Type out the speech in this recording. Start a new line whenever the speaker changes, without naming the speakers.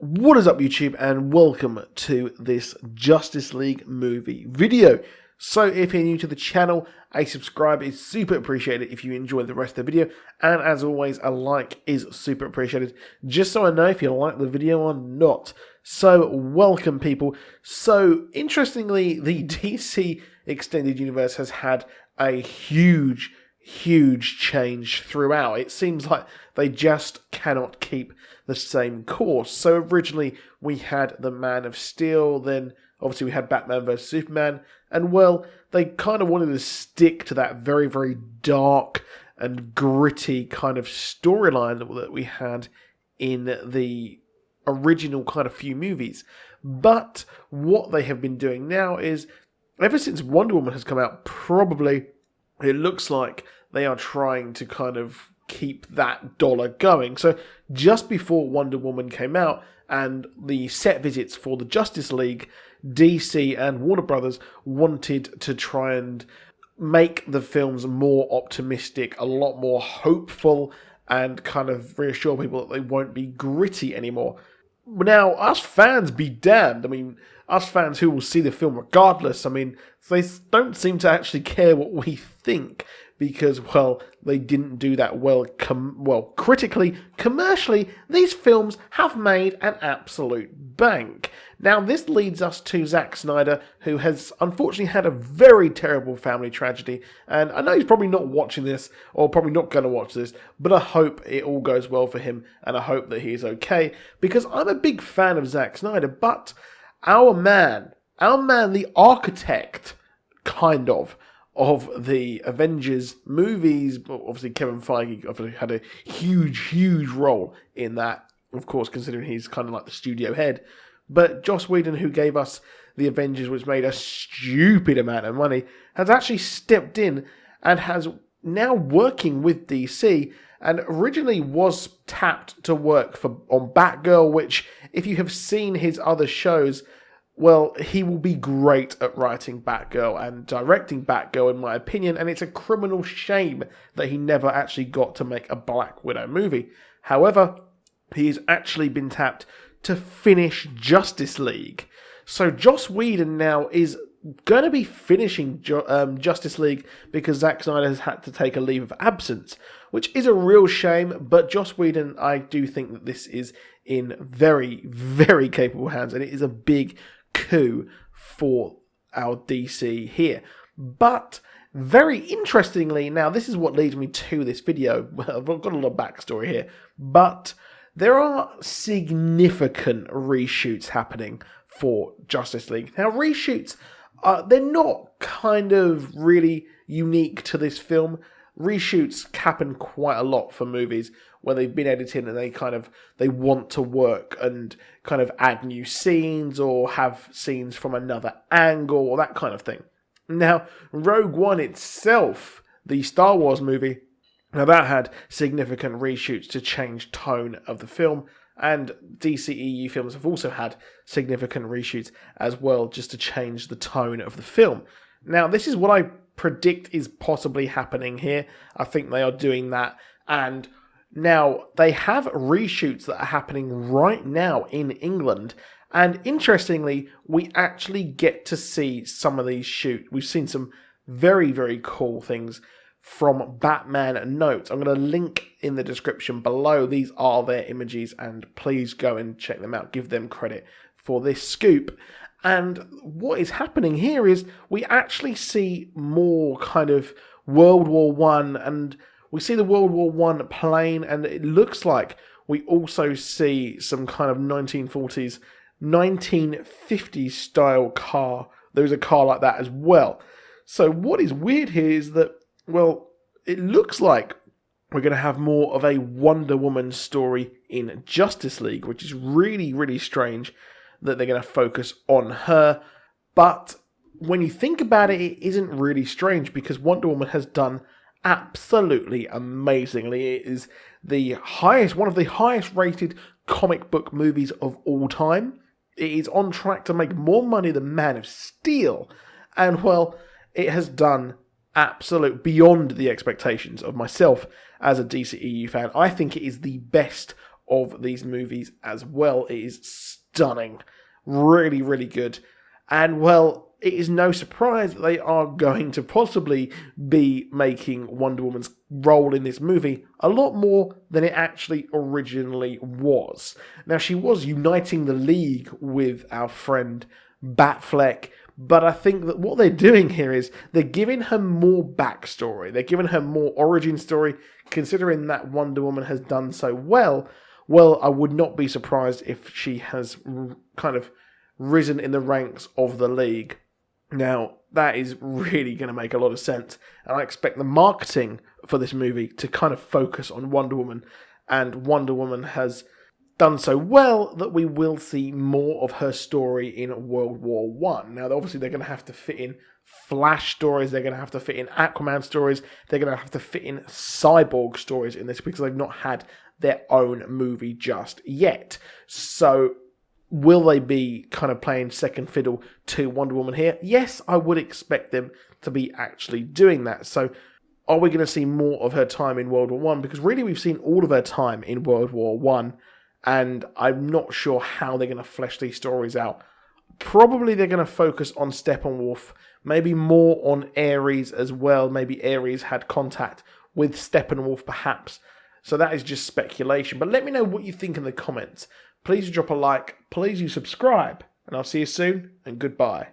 What is up, YouTube, and welcome to this Justice League movie video. So if you're new to the channel, a subscribe is super appreciated if you enjoy the rest of the video, and as always, a like is super appreciated, just so I know if you like the video or not. So welcome, people. So interestingly, the DC Extended Universe has had a huge change throughout. It seems like they just cannot keep the same course. So originally we had the Man of Steel, then obviously we had Batman vs Superman, and well, they kind of wanted to stick to that very dark and gritty kind of storyline that we had in the original kind of few movies. But what they have been doing now is, ever since Wonder Woman has come out, probably it looks like they are trying to kind of keep that dollar going. So just before Wonder Woman came out and the set visits for the Justice League, DC and Warner Brothers wanted to try and make the films more optimistic, a lot more hopeful, and kind of reassure people that they won't be gritty anymore. Now, us fans be damned. I mean, us fans who will see the film regardless, I mean, they don't seem to actually care what we think because, well, they didn't do that well, critically. Commercially, these films have made an absolute bank. Now, this leads us to Zack Snyder, who has unfortunately had a very terrible family tragedy, and I know he's probably not watching this, or probably not going to watch this, but I hope it all goes well for him, and I hope that he's okay, because I'm a big fan of Zack Snyder, but our man, the architect, kind of the Avengers movies, obviously Kevin Feige obviously had a huge role in that, of course, considering he's kind of like the studio head. But Joss Whedon, who gave us the Avengers, which made a stupid amount of money, has actually stepped in and has now working with DC, and originally was tapped to work on Batgirl, which, if you have seen his other shows, well, he will be great at writing Batgirl and directing Batgirl, in my opinion, and it's a criminal shame that he never actually got to make a Black Widow movie. However, he's actually been tapped to finish Justice League. So Joss Whedon now is going to be finishing Justice League because Zack Snyder has had to take a leave of absence, which is a real shame, but Joss Whedon, I do think that this is in very capable hands, and it is a big coup for our DC here. But very interestingly, now this is what leads me to this video. I've got a lot of backstory here, but there are significant reshoots happening for Justice League. Now, reshoots, they're not kind of really unique to this film. Reshoots happen quite a lot for movies where they've been edited and they want to work and kind of add new scenes or have scenes from another angle or that kind of thing. Now, Rogue One itself, the Star Wars movie, now that had significant reshoots to change tone of the film, and DCEU films have also had significant reshoots as well, just to change the tone of the film. Now, this is what I predict is possibly happening here. I think they are doing that, and now they have reshoots that are happening right now in England, and interestingly, we actually get to see some of these shoots. We've seen some very cool things from Batman Notes. I'm going to link in the description below. These are their images, and please go and check them out. Give them credit for this scoop. And what is happening here is we actually see more kind of World War One, and we see the World War One plane, and it looks like we also see some kind of 1940s, 1950s style car. There's a car like that as well. So what is weird here is that, well, it looks like we're going to have more of a Wonder Woman story in Justice League, which is really strange that they're going to focus on her. But when you think about it, it isn't really strange because Wonder Woman has done absolutely amazingly. It is one of the highest rated comic book movies of all time. It is on track to make more money than Man of Steel. And, well, it has done absolute beyond the expectations of myself as a DCEU fan. I think it is the best of these movies as well. It is stunning. Really, really good. And, well, it is no surprise that they are going to possibly be making Wonder Woman's role in this movie a lot more than it actually originally was. Now, she was uniting the League with our friend Batfleck, but I think that what they're doing here is they're giving her more backstory. They're giving her more origin story, considering that Wonder Woman has done so well. Well, I would not be surprised if she has kind of risen in the ranks of the League. Now, that is really going to make a lot of sense, and I expect the marketing for this movie to kind of focus on Wonder Woman, and Wonder Woman has done so well that we will see more of her story in World War One. Now, obviously, they're going to have to fit in Flash stories, they're going to have to fit in Aquaman stories, they're going to have to fit in Cyborg stories in this because they've not had their own movie just yet. So, will they be kind of playing second fiddle to Wonder Woman here? Yes, I would expect them to be actually doing that. So, are we going to see more of her time in World War One? Because really, we've seen all of her time in World War One, and I'm not sure how they're going to flesh these stories out. Probably they're going to focus on Steppenwolf, maybe more on Ares as well. Maybe Ares had contact with Steppenwolf, perhaps. So that is just speculation. But let me know what you think in the comments. Please drop a like, please do subscribe, and I'll see you soon, and goodbye.